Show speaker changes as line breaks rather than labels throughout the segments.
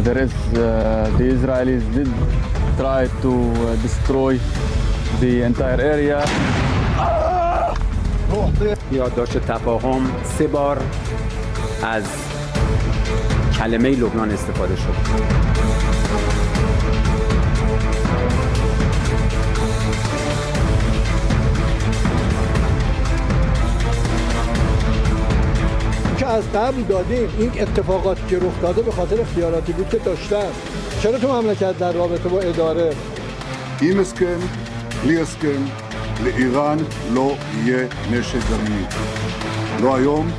the Israelis did try to destroy the entire area.
یادداشت تفاهم 3 بار از کلمه لبنان استفاده شد.
که از قبل دادیم این اتفاقاتی که رخ داده به خاطر اختیاراتی بود که داشتن. چرا تو مملکت در رابطه با اداره
עם הסכם, בלי הסכם, לאיראן לא יהיה נשק גרעיני. לא היום.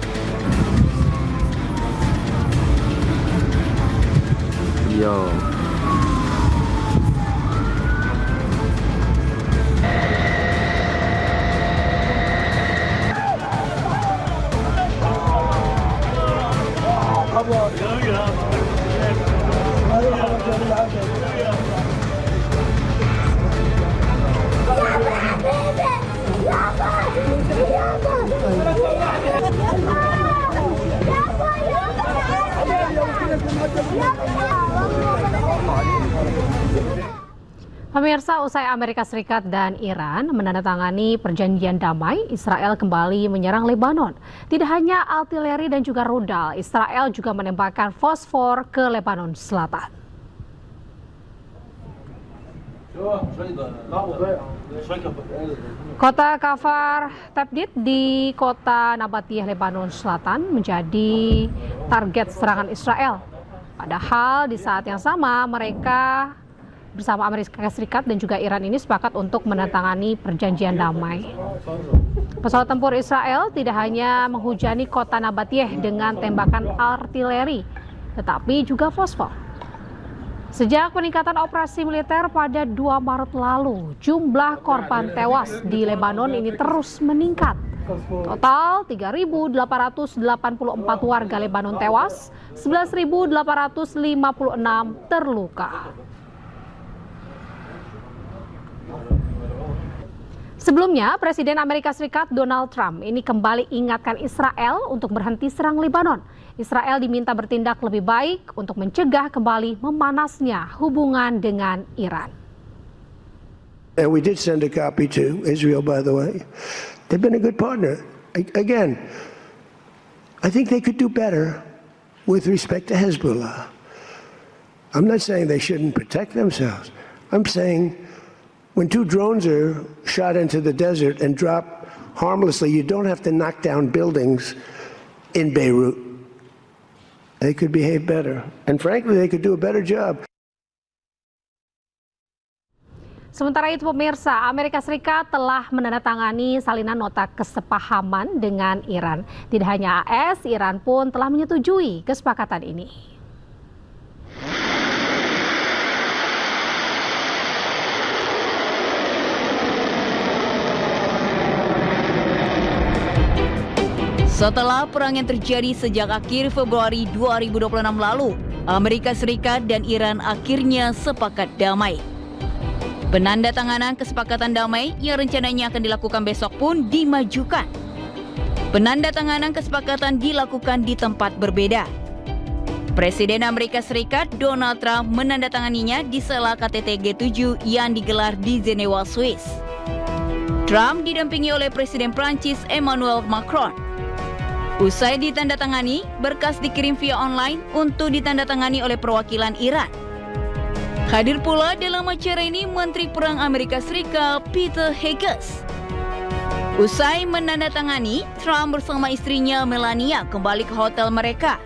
Pemirsa, usai Amerika Serikat dan Iran menandatangani perjanjian damai, Israel kembali menyerang Lebanon. Tidak hanya artileri dan juga rudal, Israel juga menembakkan fosfor ke Lebanon Selatan. Kota Kafar Tabdit di kota Nabatiyah, Lebanon Selatan menjadi target serangan Israel. Padahal di saat yang sama mereka bersama Amerika Serikat dan juga Iran ini sepakat untuk menandatangani perjanjian damai. Pesawat tempur Israel tidak hanya menghujani kota Nabatiyah dengan tembakan artileri, tetapi juga fosfor. Sejak peningkatan operasi militer pada 2 Maret lalu, jumlah korban tewas di Lebanon ini terus meningkat. Total 3.884 warga Lebanon tewas, 11.856 terluka. Sebelumnya, Presiden Amerika Serikat Donald Trump ini kembali ingatkan Israel untuk berhenti serang Lebanon. Israel diminta bertindak lebih baik untuk mencegah kembali memanasnya hubungan dengan Iran.
And we did send a copy to Israel, by the way. They've been a good partner. Again, I think they could do better with respect to Hezbollah. I'm not saying they shouldn't protect themselves. I'm saying when 2 drones are shot into the desert and drop harmlessly, you don't have to knock down buildings in Beirut. They could behave better. And frankly, they could do a better job.
Sementara itu pemirsa, Amerika Serikat telah menandatangani salinan nota kesepahaman dengan Iran. Tidak hanya AS, Iran pun telah menyetujui kesepakatan ini.
Setelah perang yang terjadi sejak akhir Februari 2026 lalu, Amerika Serikat dan Iran akhirnya sepakat damai. Penandatanganan kesepakatan damai yang rencananya akan dilakukan besok pun dimajukan. Penandatanganan kesepakatan dilakukan di tempat berbeda. Presiden Amerika Serikat Donald Trump menandatanganinya di sela KTT G7 yang digelar di Jenewa, Swiss. Trump didampingi oleh Presiden Prancis Emmanuel Macron. Usai ditandatangani, berkas dikirim via online untuk ditandatangani oleh perwakilan Iran. Hadir pula dalam acara ini Menteri Perang Amerika Serikat Peter Hegseth. Usai menandatangani, Trump bersama istrinya Melania kembali ke hotel mereka.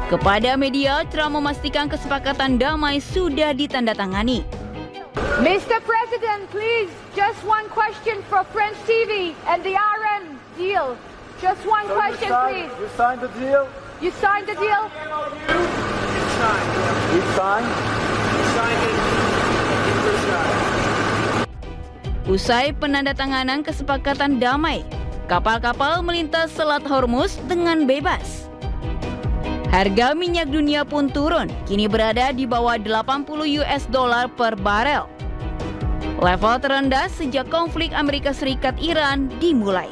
Kepada media, Trump memastikan kesepakatan damai sudah ditandatangani.
Mr. President, please, just one question for French TV and the Iran deal. Just one question, please.
You signed the deal?
You signed the deal?
You signed?
Usai penandatanganan kesepakatan damai, kapal-kapal melintas Selat Hormuz dengan bebas. Harga minyak dunia pun turun, kini berada di bawah $80 per barel. Level terendah sejak konflik Amerika Serikat-Iran dimulai.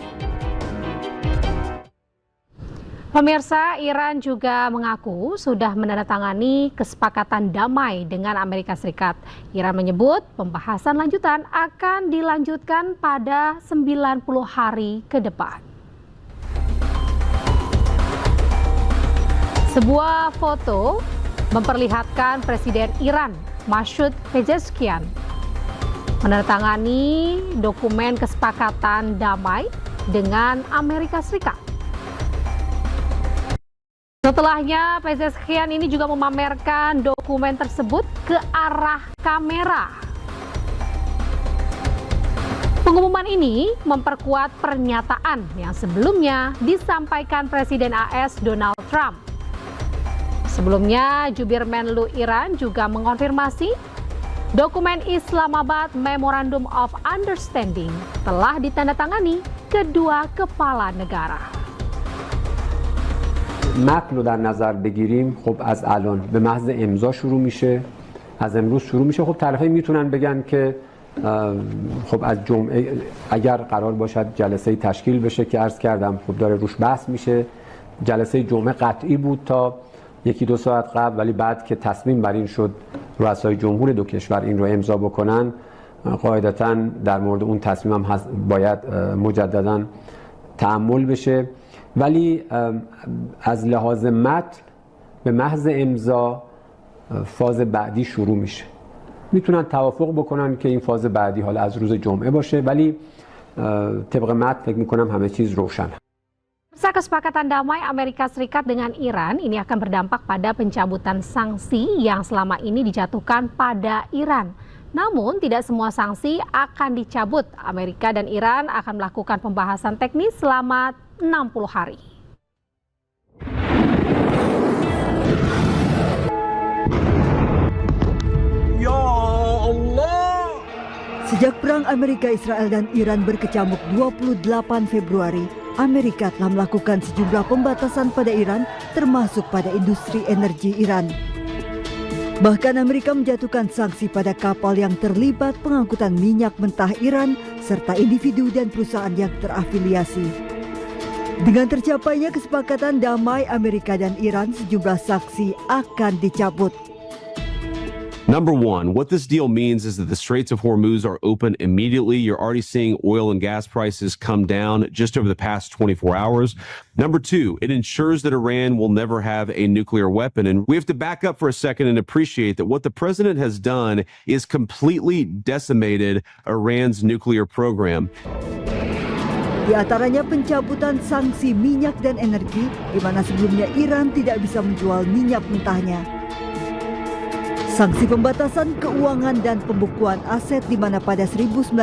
Pemirsa, Iran juga mengaku sudah menandatangani kesepakatan damai dengan Amerika Serikat. Iran menyebut pembahasan lanjutan akan dilanjutkan pada 90 hari ke depan. Sebuah foto memperlihatkan Presiden Iran, Masoud Pezeshkian, menandatangani dokumen kesepakatan damai dengan Amerika Serikat. Setelahnya, Pezeshkian ini juga memamerkan dokumen tersebut ke arah kamera. Pengumuman ini memperkuat pernyataan yang sebelumnya disampaikan Presiden AS Donald Trump. Sebelumnya, jubir Menlu Iran juga mengonfirmasi dokumen Islamabad Memorandum of Understanding telah ditandatangani kedua kepala negara.
متن رو در نظر بگیریم خب از الان به محض امضا شروع میشه، از امروز شروع میشه. خب طرفین میتونن بگن که خب از جمعه اگر قرار باشد جلسه تشکیل بشه که عرض کردم خب داره روش بحث میشه. جلسه جمعه قطعی بود تا یکی دو ساعت قبل، ولی بعد که تصمیم بر این شد رؤسای جمهور دو کشور این رو امضا بکنن، قاعدتاً در مورد اون تصمیم هم باید مجدداً تأمل بشه. ولی از لحاظ متن به محض امضا فاز بعدی شروع میشه. میتونن توافق بکنن که این فاز بعدی حالا از روز جمعه باشه، ولی طبق متن فکر میکنم همه چیز روشن.
Kesepakatan damai Amerika Serikat dengan Iran ini akan berdampak pada pencabutan sanksi yang selama ini dijatuhkan pada Iran. Namun tidak semua sanksi akan dicabut. Amerika dan Iran akan melakukan pembahasan teknis selama 60 hari.
Ya Allah!
Sejak perang Amerika, Israel dan Iran berkecamuk 28 Februari, Amerika telah melakukan sejumlah pembatasan pada Iran, termasuk pada industri energi Iran. Bahkan Amerika menjatuhkan sanksi pada kapal yang terlibat pengangkutan minyak mentah Iran, serta individu dan perusahaan yang terafiliasi. Dengan tercapainya kesepakatan damai Amerika dan Iran, sejumlah sanksi akan dicabut.
Number one, what this deal means is that the Straits of Hormuz are open immediately. You're already seeing oil and gas prices come down just over the past 24 hours. Number two, it ensures that Iran will never have a nuclear weapon. And we have to back up for a second and appreciate that what the president has done is completely decimated Iran's nuclear program.
Di antaranya pencabutan sanksi minyak dan energi, di mana sebelumnya Iran tidak bisa menjual minyak mentahnya. Sanksi pembatasan keuangan dan pembukuan aset, di mana pada 1995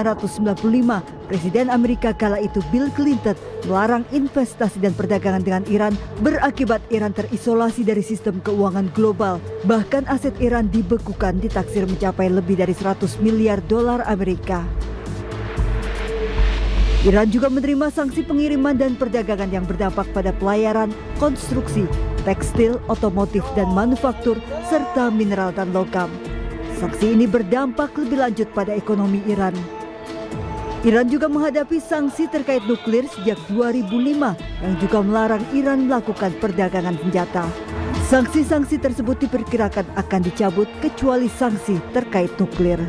Presiden Amerika kala itu Bill Clinton melarang investasi dan perdagangan dengan Iran, berakibat Iran terisolasi dari sistem keuangan global. Bahkan aset Iran dibekukan ditaksir mencapai lebih dari 100 miliar dolar Amerika. Iran juga menerima sanksi pengiriman dan perdagangan yang berdampak pada pelayaran, konstruksi, tekstil, otomotif, dan manufaktur, serta mineral dan logam. Sanksi ini berdampak lebih lanjut pada ekonomi Iran. Iran juga menghadapi sanksi terkait nuklir sejak 2005 yang juga melarang Iran melakukan perdagangan senjata. Sanksi-sanksi tersebut diperkirakan akan dicabut kecuali sanksi terkait nuklir.